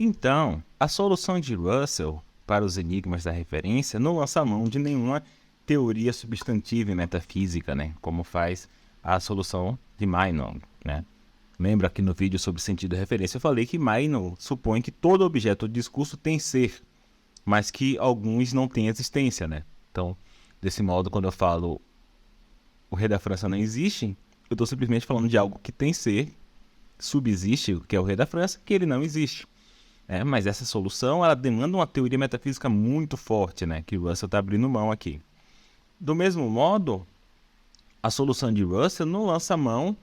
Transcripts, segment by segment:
Então, a solução de Russell para os enigmas da referência não lança mão de nenhuma teoria substantiva e metafísica, né? Como faz a solução de Meinong, né? Lembra que no vídeo sobre sentido e referência eu falei que Meinong supõe que todo objeto de discurso tem ser, mas que alguns não têm existência, né? Então, desse modo, quando eu falo o rei da França não existe, eu estou simplesmente falando de algo que tem ser, subsiste, que é o rei da França, que ele não existe. Mas essa solução ela demanda uma teoria metafísica muito forte, né? Que o Russell está abrindo mão aqui. Do mesmo modo, a solução de Russell não lança mão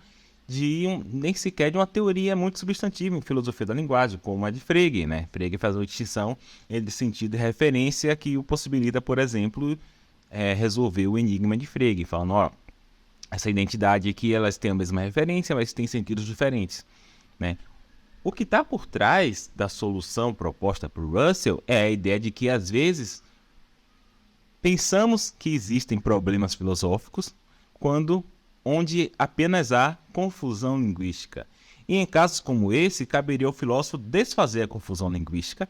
nem sequer de uma teoria muito substantiva em filosofia da linguagem, como a de Frege, né? Frege faz uma distinção entre sentido e referência que o possibilita, por exemplo, resolver o enigma de Frege, falando, ó, essa identidade aqui, elas têm a mesma referência, mas têm sentidos diferentes, né? O que está por trás da solução proposta por Russell é a ideia de que, às vezes, pensamos que existem problemas filosóficos onde apenas há confusão linguística. E em casos como esse, caberia ao filósofo desfazer a confusão linguística,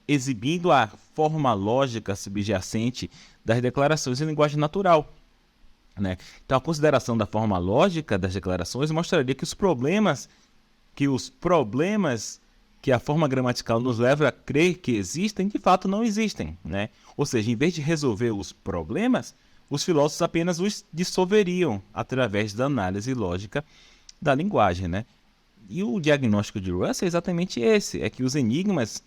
exibindo a forma lógica subjacente das declarações em linguagem natural, né? Então, a consideração da forma lógica das declarações mostraria que os problemas que a forma gramatical nos leva a crer que existem, de fato não existem, né? Ou seja, em vez de resolver os problemas, os filósofos apenas os dissolveriam através da análise lógica da linguagem, né? E o diagnóstico de Russell é exatamente esse, é que os enigmas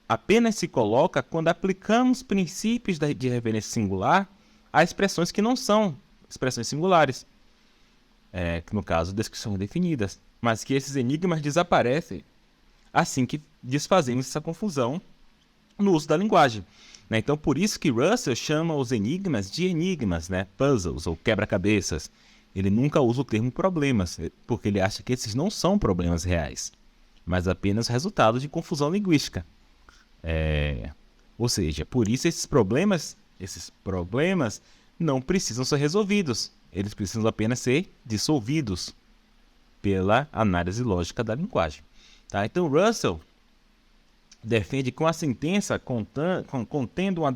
apenas se colocam quando aplicamos princípios de referência singular a expressões que não são expressões singulares, que no caso, descrições definidas, mas que esses enigmas desaparecem assim que desfazemos essa confusão no uso da linguagem, né? Então, por isso que Russell chama os enigmas de enigmas, né? Puzzles ou quebra-cabeças. Ele nunca usa o termo problemas, porque ele acha que esses não são problemas reais, mas apenas resultado de confusão linguística. Ou seja, por isso esses problemas não precisam ser resolvidos. Eles precisam apenas ser dissolvidos pela análise lógica da linguagem. Tá? Então, Russell defende que uma sentença contendo uma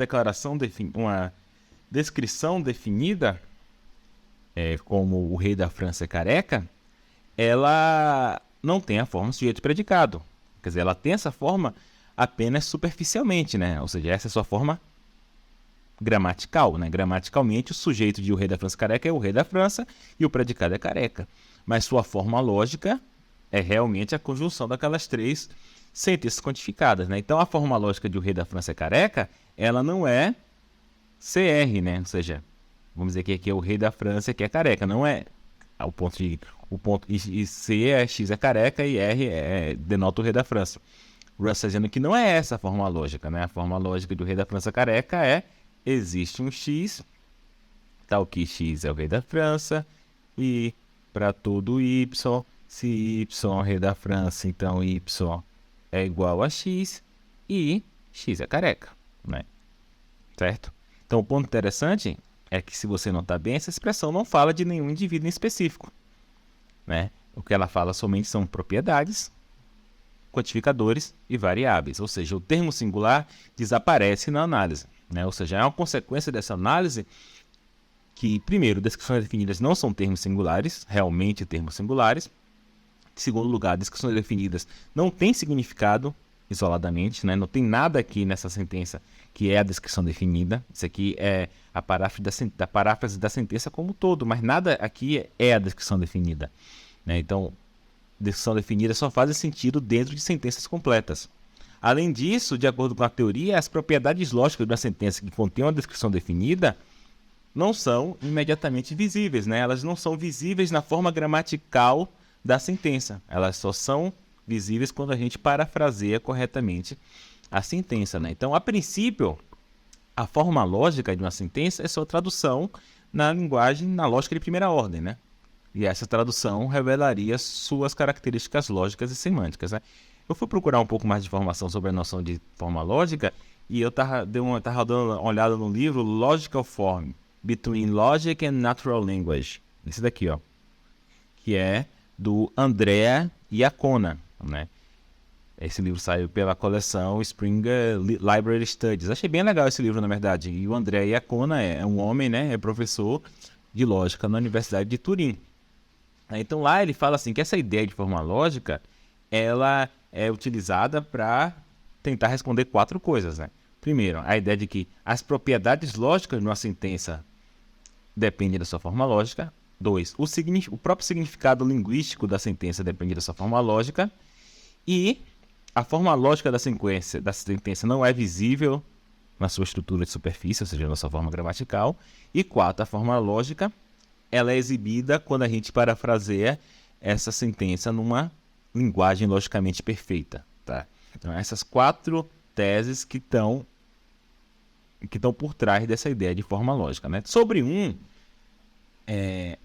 descrição definida, como o rei da França é careca, ela não tem a forma sujeito e predicado. Quer dizer, ela tem essa forma apenas superficialmente, né? Ou seja, essa é a sua forma gramatical, né? Gramaticalmente, o sujeito de o rei da França careca é o rei da França e o predicado é careca. Mas sua forma lógica é realmente a conjunção daquelas três sentenças quantificadas, né? Então, a forma lógica de o rei da França é careca, ela não é CR, né? Ou seja, vamos dizer que aqui é o rei da França que é careca, não é o ponto e C é X é careca e R denota o rei da França. O Russell está dizendo que não é essa a forma lógica, né? A forma lógica do rei da França careca existe um X, tal que X é o rei da França, e para todo Y, se Y é o rei da França, então Y é igual a X, e X é careca, né? Certo? Então, o ponto interessante é que, se você notar bem, essa expressão não fala de nenhum indivíduo em específico, né? O que ela fala somente são propriedades, quantificadores e variáveis, ou seja, o termo singular desaparece na análise, né? Ou seja, é uma consequência dessa análise que, primeiro, descrições definidas não são termos singulares, realmente termos singulares. Em segundo lugar, descrições definidas não têm significado isoladamente, né? Não tem nada aqui nessa sentença que é a descrição definida. Isso aqui é a paráfrase da sentença como um todo, mas nada aqui é a descrição definida, né? Então, descrição definida só faz sentido dentro de sentenças completas. Além disso, de acordo com a teoria, as propriedades lógicas de uma sentença que contém uma descrição definida não são imediatamente visíveis, né? Elas não são visíveis na forma gramatical da sentença. Elas só são visíveis quando a gente parafraseia corretamente a sentença, né? Então, a princípio, a forma lógica de uma sentença é sua tradução na linguagem, na lógica de primeira ordem, né? E essa tradução revelaria suas características lógicas e semânticas, né? Eu fui procurar um pouco mais de informação sobre a noção de forma lógica e eu tava dando uma olhada no livro Logical Form, Between Logic and Natural Language. Esse daqui, ó, que é do Andrea Iacona, né? Esse livro saiu pela coleção Springer Library Studies. Achei bem legal esse livro, na verdade. E o André Iacona é um homem, né? É professor de lógica na Universidade de Turim. Então lá ele fala assim que essa ideia de forma lógica, ela é utilizada para tentar responder 4 coisas, né? Primeiro, a ideia de que as propriedades lógicas de uma sentença dependem da sua forma lógica. 2, o próprio significado linguístico da sentença depende da sua forma lógica. E a forma lógica da sentença não é visível na sua estrutura de superfície, ou seja, na sua forma gramatical. E 4, a forma lógica ela é exibida quando a gente parafraseia essa sentença numa linguagem logicamente perfeita. Tá? Então, essas 4 teses que estão por trás dessa ideia de forma lógica. Né? Sobre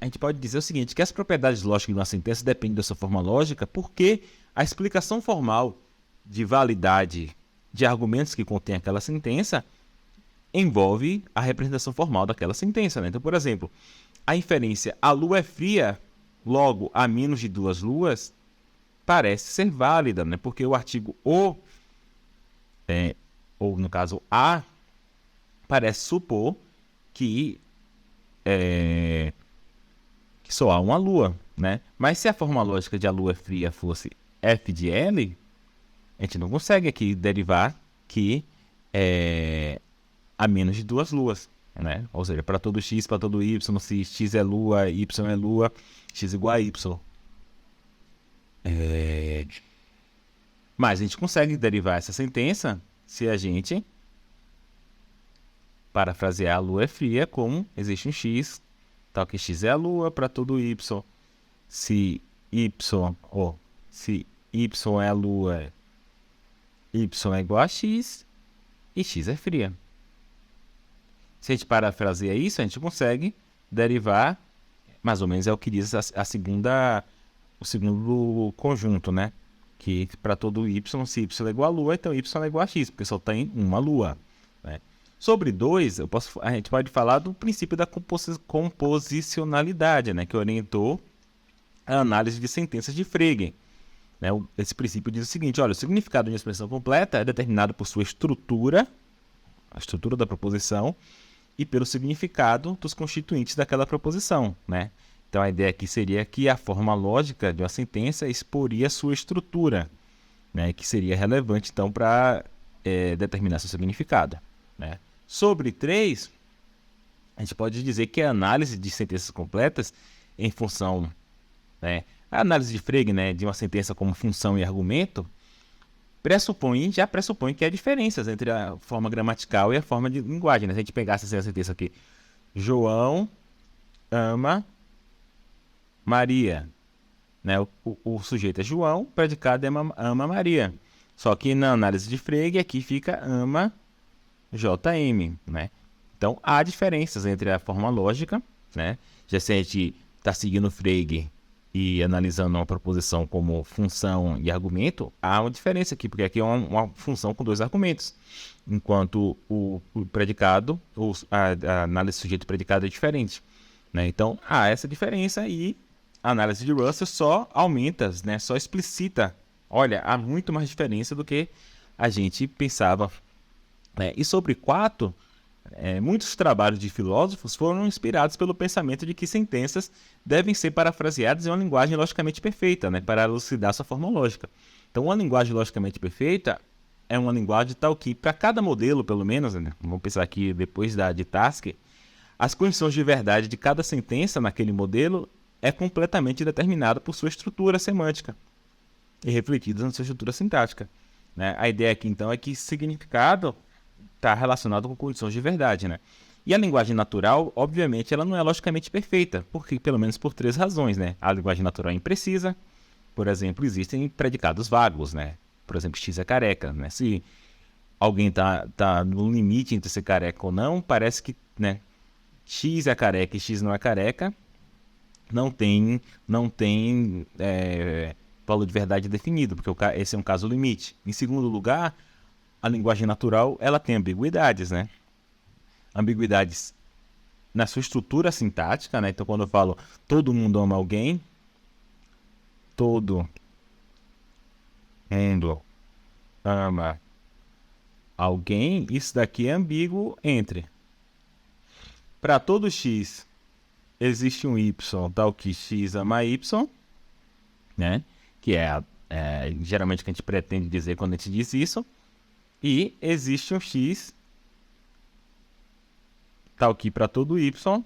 a gente pode dizer o seguinte, que as propriedades lógicas de uma sentença dependem da sua forma lógica porque a explicação formal de validade de argumentos que contém aquela sentença envolve a representação formal daquela sentença. Né? Então, por exemplo, a inferência a lua é fria, logo há menos de 2 luas, parece ser válida, né? Porque o artigo ou no caso a, parece supor que só há uma lua, né? Mas se a forma lógica de a lua é fria fosse f de L, a gente não consegue aqui derivar que há menos de 2 luas. Né? Ou seja, para todo x, para todo y, se x é lua, y é lua, x igual a y. Mas a gente consegue derivar essa sentença se a gente parafrasear a lua é fria como existe um x, tal que x é a lua para todo y. Se y é a lua, y é igual a x e x é fria. Se a gente parafrasear isso, a gente consegue derivar, mais ou menos é o que diz o segundo conjunto, né? Que para todo y, se y é igual a lua, então y é igual a x, porque só tem uma lua. Né? Sobre 2, a gente pode falar do princípio da composicionalidade, né? Que orientou a análise de sentenças de Frege. Né? Esse princípio diz o seguinte, olha, o significado de uma expressão completa é determinado por sua estrutura, a estrutura da proposição, e pelo significado dos constituintes daquela proposição, né? Então, a ideia aqui seria que a forma lógica de uma sentença exporia sua estrutura, né? Que seria relevante, então, para determinar seu significado. Né? Sobre 3, a gente pode dizer que a análise de sentenças completas em função... Né? A análise de Frege, né, de uma sentença como função e argumento, já pressupõe que há diferenças entre a forma gramatical e a forma de linguagem. Né? Se a gente pegasse essa sentença aqui, João ama Maria. Né? O sujeito é João, o predicado é ama Maria. Só que na análise de Frege, aqui fica ama JM. Né? Então, há diferenças entre a forma lógica, né? Já se a gente está seguindo Frege e analisando uma proposição como função e argumento, há uma diferença aqui, porque aqui é uma função com 2 argumentos, enquanto o predicado, a análise sujeito-predicado é diferente. Né? Então, há essa diferença e a análise de Russell só aumenta, né? Só explicita. Olha, há muito mais diferença do que a gente pensava. Né? E sobre 4... muitos trabalhos de filósofos foram inspirados pelo pensamento de que sentenças devem ser parafraseadas em uma linguagem logicamente perfeita, né, para elucidar sua forma lógica. Então, uma linguagem logicamente perfeita é uma linguagem tal que, para cada modelo, pelo menos, né, vamos pensar aqui depois de Tasker, as condições de verdade de cada sentença naquele modelo é completamente determinada por sua estrutura semântica e refletida na sua estrutura sintática. Né? A ideia aqui, então, é que significado está relacionado com condições de verdade, né? E a linguagem natural, obviamente, ela não é logicamente perfeita, porque pelo menos por 3 razões, né? A linguagem natural é imprecisa, por exemplo, existem predicados vagos, né? Por exemplo, X é careca, né? Se alguém tá no limite entre ser careca ou não, parece que, né? X é careca e X não é careca, não tem valor de verdade definido, porque esse é um caso limite. Em segundo lugar, a linguagem natural, ela tem ambiguidades, né? Ambiguidades na sua estrutura sintática, né? Então, quando eu falo todo mundo ama alguém, todo mundo ama alguém, isso daqui é ambíguo entre. Para todo x, existe um y tal que x ama y, né? Que é geralmente o que a gente pretende dizer quando a gente diz isso. E existe um x tal que para todo y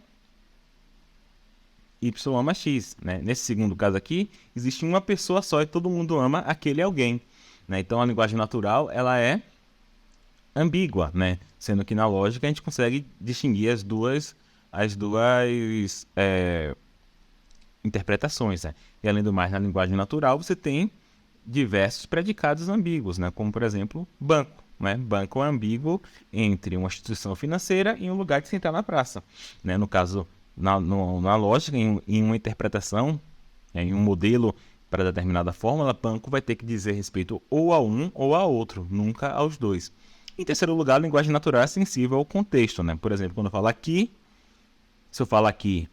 ama x, né? Nesse segundo caso aqui, existe uma pessoa só e todo mundo ama aquele alguém, né? Então a linguagem natural ela é ambígua, né? Sendo que na lógica a gente consegue distinguir as duas interpretações, né? E além do mais, na linguagem natural você tem diversos predicados ambíguos, né? Como por exemplo banco, né? Banco é ambíguo entre uma instituição financeira e um lugar de sentar na praça, né? No caso, na lógica, em uma interpretação, em um modelo para determinada fórmula, banco vai ter que dizer respeito ou a um ou a outro, nunca aos dois. Em terceiro lugar, a linguagem natural é sensível ao contexto, né? Por exemplo, quando eu falo aqui, se eu falo aqui,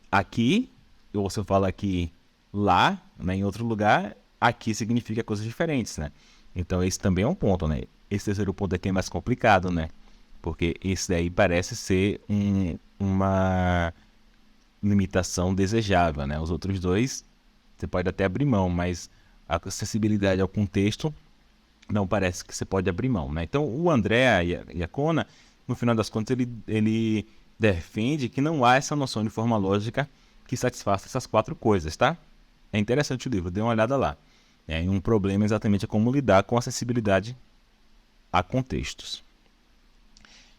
ou se eu falo aqui, lá, né, em outro lugar, aqui significa coisas diferentes, né? Então, esse também é um ponto, né? Esse terceiro ponto aqui é mais complicado, né? Porque esse daí parece ser uma limitação desejável, né? Os outros dois, você pode até abrir mão, mas a acessibilidade ao contexto não parece que você pode abrir mão, né? Então, o André e a Kona, no final das contas, ele defende que não há essa noção de forma lógica que satisfaça essas quatro coisas, tá? É interessante o livro, dê uma olhada lá. E um problema exatamente é como lidar com acessibilidade a contextos.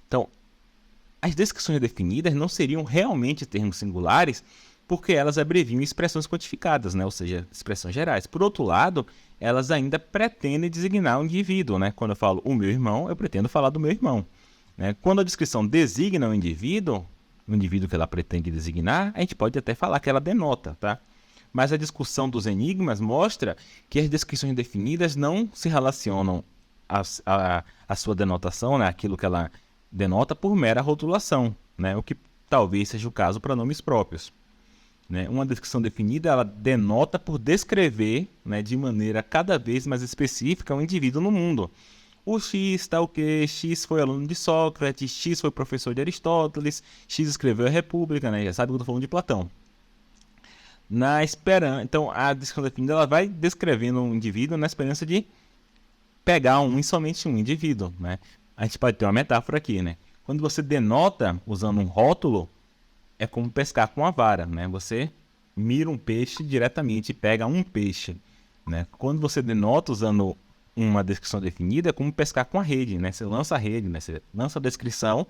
Então, as descrições definidas não seriam realmente termos singulares porque elas abreviam expressões quantificadas, né? Ou seja, expressões gerais. Por outro lado, elas ainda pretendem designar um indivíduo, né? Quando eu falo o meu irmão, eu pretendo falar do meu irmão, né? Quando a descrição designa um indivíduo que ela pretende designar, a gente pode até falar que ela denota, tá? Mas a discussão dos enigmas mostra que as descrições definidas não se relacionam à sua denotação, né? Aquilo que ela denota por mera rotulação, né? O que talvez seja o caso para nomes próprios. Né? Uma descrição definida ela denota por descrever, né, de maneira cada vez mais específica um indivíduo no mundo. O X tal que X foi aluno de Sócrates, X foi professor de Aristóteles, X escreveu a República, né? Já sabe que eu estou falando de Platão. Então, a descrição definida ela vai descrevendo um indivíduo na esperança de pegar um e somente um indivíduo, né? A gente pode ter uma metáfora aqui, né? Quando você denota usando um rótulo, é como pescar com a vara, né? Você mira um peixe diretamente e pega um peixe, né? Quando você denota usando uma descrição definida, é como pescar com a rede, né? Você lança a rede, né? Você lança a descrição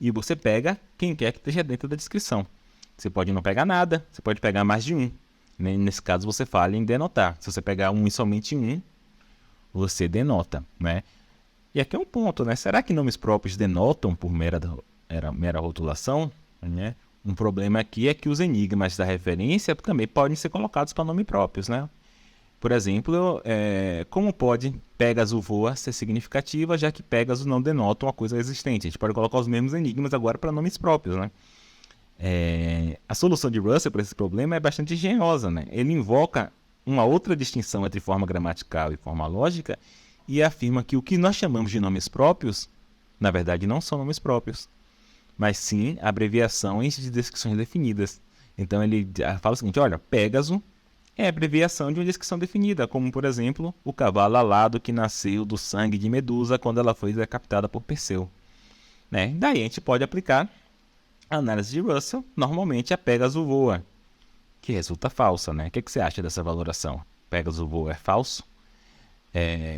e você pega quem quer que esteja dentro da descrição. Você pode não pegar nada, você pode pegar mais de um. Nesse caso, você fala em denotar. Se você pegar um e somente um, você denota, né? E aqui é um ponto, né? Será que nomes próprios denotam por mera rotulação, né? Um problema aqui é que os enigmas da referência também podem ser colocados para nomes próprios, né? Por exemplo, como pode Pégaso voa ser significativa, já que Pégaso não denota uma coisa existente? A gente pode colocar os mesmos enigmas agora para nomes próprios, né? A solução de Russell para esse problema é bastante engenhosa, né? Ele invoca uma outra distinção entre forma gramatical e forma lógica e afirma que o que nós chamamos de nomes próprios, na verdade, não são nomes próprios, mas sim abreviações de descrições definidas. Então ele fala o seguinte, olha, Pégaso é abreviação de uma descrição definida, como por exemplo, o cavalo alado que nasceu do sangue de Medusa quando ela foi decapitada por Perseu. Né? Daí a gente pode aplicar a análise de Russell, normalmente a Pégaso voa, que resulta falsa. Né? O que você acha dessa valoração? Pégaso voa é falso?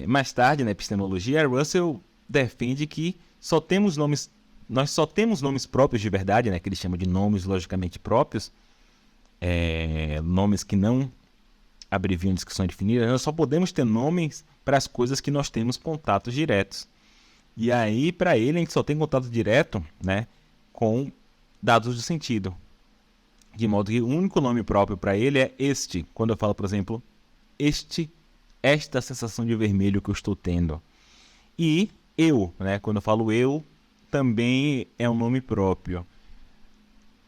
Mais tarde, na epistemologia, Russell defende que nós só temos nomes próprios de verdade, né, que ele chama de nomes logicamente próprios, nomes que não abreviam descrição definida, nós só podemos ter nomes para as coisas que nós temos contatos diretos. E aí, para ele, a gente só tem contato direto, né, com dados de sentido. De modo que o único nome próprio para ele é este. Quando eu falo, por exemplo, esta sensação de vermelho que eu estou tendo. E eu, né, quando eu falo eu, também é um nome próprio.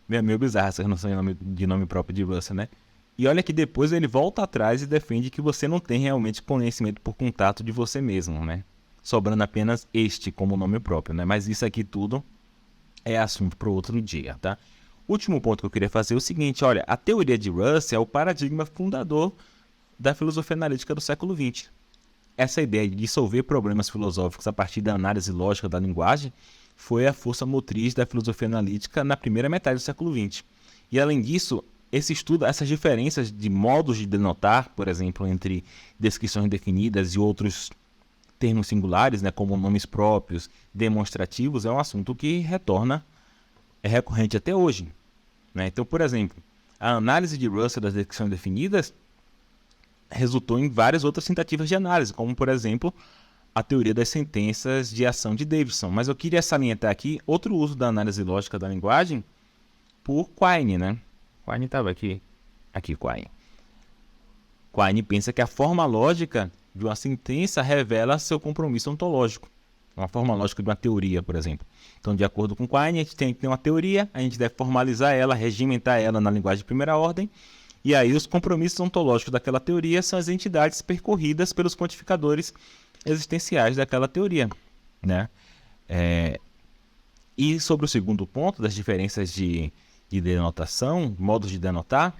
É meio bizarro essa noção de nome próprio de Russell, né? E olha que depois ele volta atrás e defende que você não tem realmente conhecimento por contato de você mesmo, né? sobrando apenas este como nome próprio, né? Mas isso aqui tudo é assunto para outro dia, tá? Último ponto que eu queria fazer é o seguinte, olha, a teoria de Russell é o paradigma fundador da filosofia analítica do século XX. Essa ideia de dissolver problemas filosóficos a partir da análise lógica da linguagem foi a força motriz da filosofia analítica na primeira metade do século XX. E, além disso, esse estudo, essas diferenças de modos de denotar, por exemplo, entre descrições definidas e outros termos singulares, né, como nomes próprios, demonstrativos, é um assunto que é recorrente até hoje, né? Então, por exemplo, a análise de Russell das descrições definidas resultou em várias outras tentativas de análise, como, por exemplo, a teoria das sentenças de ação de Davidson. Mas eu queria salientar aqui outro uso da análise lógica da linguagem por Quine, né? Quine estava aqui. Aqui, Quine. Quine pensa que a forma lógica de uma sentença revela seu compromisso ontológico. Uma forma lógica de uma teoria, por exemplo. Então, de acordo com Quine, a gente tem que ter uma teoria, a gente deve formalizar ela, regimentar ela na linguagem de primeira ordem, e aí os compromissos ontológicos daquela teoria são as entidades percorridas pelos quantificadores existenciais daquela teoria, né? E sobre o segundo ponto, das diferenças de denotação, modos de denotar,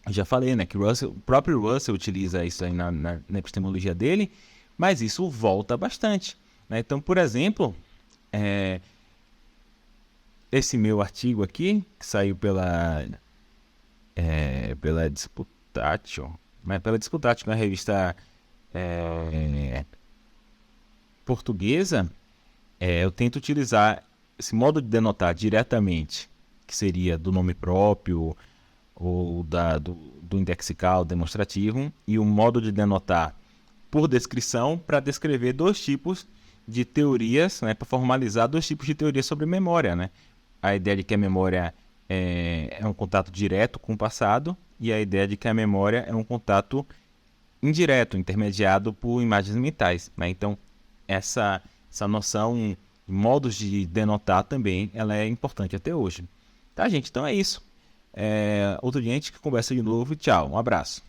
eu já falei, né, que o próprio Russell utiliza isso aí na epistemologia dele, mas isso volta bastante, né? Então, por exemplo, esse meu artigo aqui, que saiu pela Disputatio, mas pela Disputatio, que é uma revista portuguesa, eu tento utilizar esse modo de denotar diretamente, que seria do nome próprio, ou do indexical demonstrativo, e o modo de denotar por descrição para descrever dois tipos de teorias, né, para formalizar dois tipos de teorias sobre memória, né? A ideia de que a memória é um contato direto com o passado, e a ideia de que a memória é um contato indireto, intermediado por imagens mentais, né? Então, essa noção, modos de denotar também, ela é importante até hoje. Tá, gente? Então é isso. Outro dia a gente conversa de novo. Tchau, um abraço.